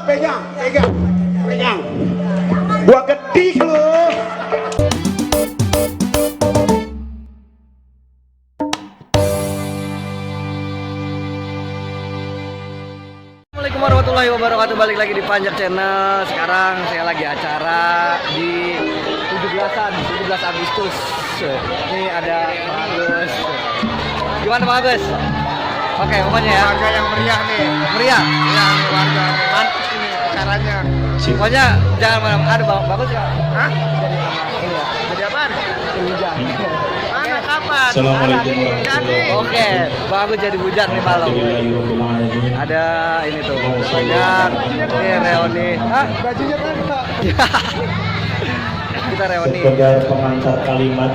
pegang. Gua gedik lu. Assalamualaikum warahmatullahi wabarakatuh. Balik lagi di Panjat Channel. Sekarang saya lagi acara di 17 Agustus. Ini ada Pak Agus. Gimana Pak Agus? Oke, pokoknya ya. Warga yang meriah nih. Meriah. Iya, warga mantap ini acaranya. Pokoknya jangan mana ada bagus ya. Hah? Ini ya. Jadi apaan? Hujan. Mana kapan? Assalamualaikum warahmatullahi Oke, bagus jadi hujan nih malam. Ada ini tuh banyak. Ini reuni. Hah? Bajunya kan Pak. Kita reuni. Sekedar pengantar kalimat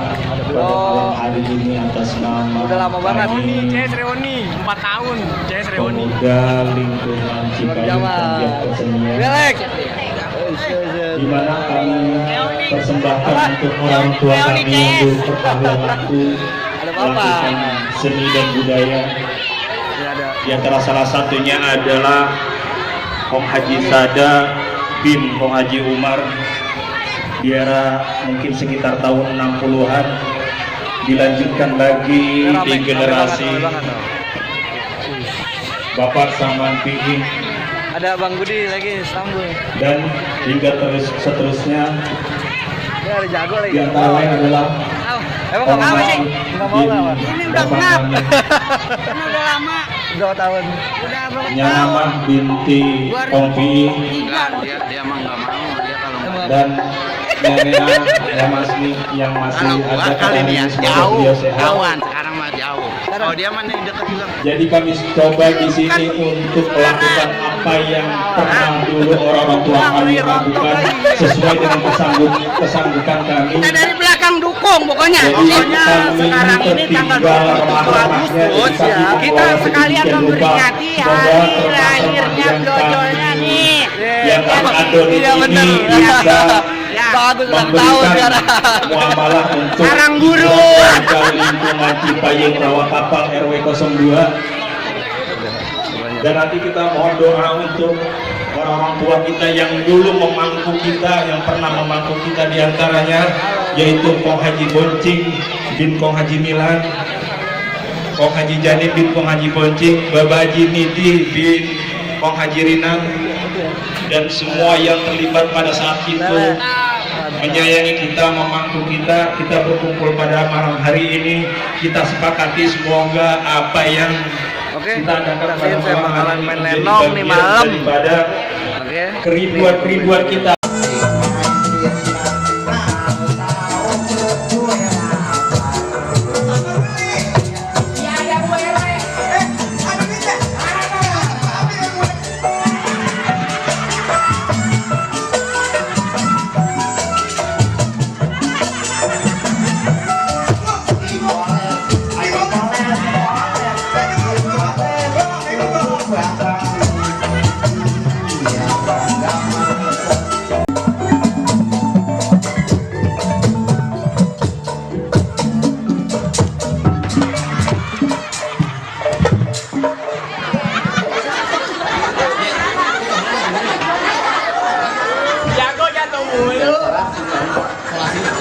Oh. pada hari ini atas nama Udah lama banget. CS Reuni 4 tahun. CS Reuni. Pemuda Lingkungan Cipayung Jamal. Panjat Kesenian, Belek. di mana kami persembahkan untuk orang tua kami yang berpengalaman waktu Ada apa? melakukan seni dan budaya. Ini ada. Di antara salah satunya adalah Kong Haji Sada bin Kong Haji Umar di era mungkin sekitar tahun 60-an, dilanjutkan lagi di generasi Rame banget. Bapak Saman Piing Ada Bang Budi lagi Istanbul. dan hingga terus seterusnya. Ini ada jago lagi. Di antara lain adalah Emang nggak mau sih? Nggak mau lah. Ini udah genap. Ini udah lama. 2 tahun. Udah berapa Nyanamah binti Kong Piing Dia emang nggak mau, dia kalau nggak dan Nenena Ramasni yang masih kalau ada gua kali pada dia semoga jauh, beliau sehat. jauhan sekarang mah jauh. Oh dia mana yang dekat juga. Jadi kami coba di sini untuk melakukan apa yang pernah dulu orang-orang tua kami lakukan sesuai dengan kesanggupan kami. Kita dari belakang dukung pokoknya. Jadi Pokoknya kami sekarang ini tanggal 27 Agustus ya. Kita sekalian memperingati hari lahirnya Jojolnya nih. Yang kami adon Iya, ini bener. bisa Ya. Bagus ulang tahun memberikan sekarang. muamalah untuk Sarang guru. warga lingkungan Cipayung Rawa Kapal RW 02. Dan nanti kita mohon doa untuk orang-orang tua kita yang dulu memangku kita, yang pernah memangku kita, diantaranya yaitu Kong Haji Boncing bin Kong Haji Milan, Kong Haji Janib bin Kong Haji Boncing, Bapak Haji Nidi bin Kong Haji Rinang, dan semua yang terlibat pada saat itu menyayangi kita, memangku kita. Kita berkumpul pada malam hari ini, kita sepakati semoga apa yang Oke. kita adakan pada Kasihin saya malam bakalan hari ini main menjadi lenong nih bagian malam. daripada Oke. keribuan kita.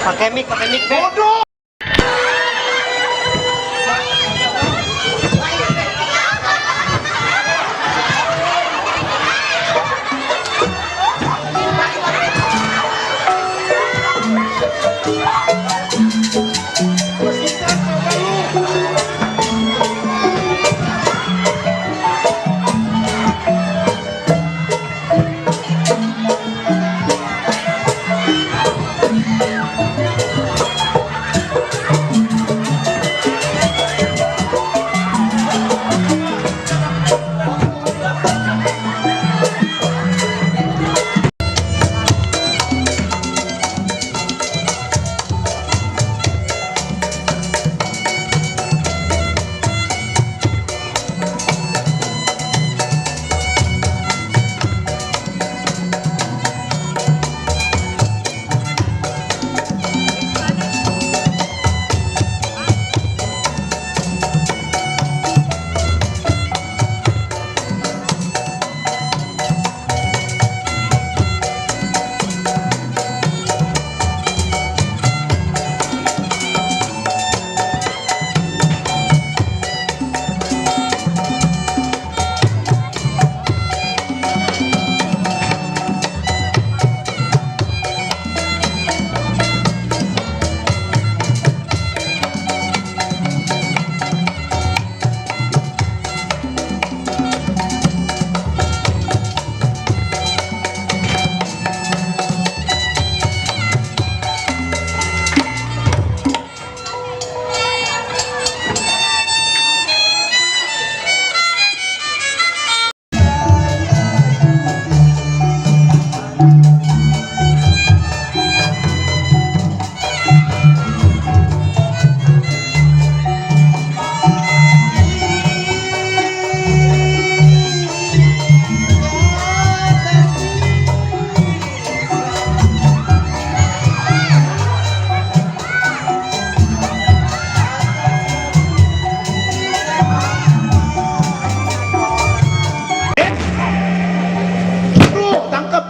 Pakai mic. Bodoh.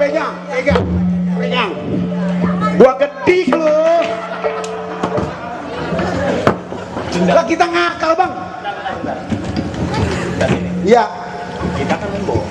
pegang, pegang, pegang. Gua gedik lu. Lah kita ngakal bang. Iya. Kita kan main bola.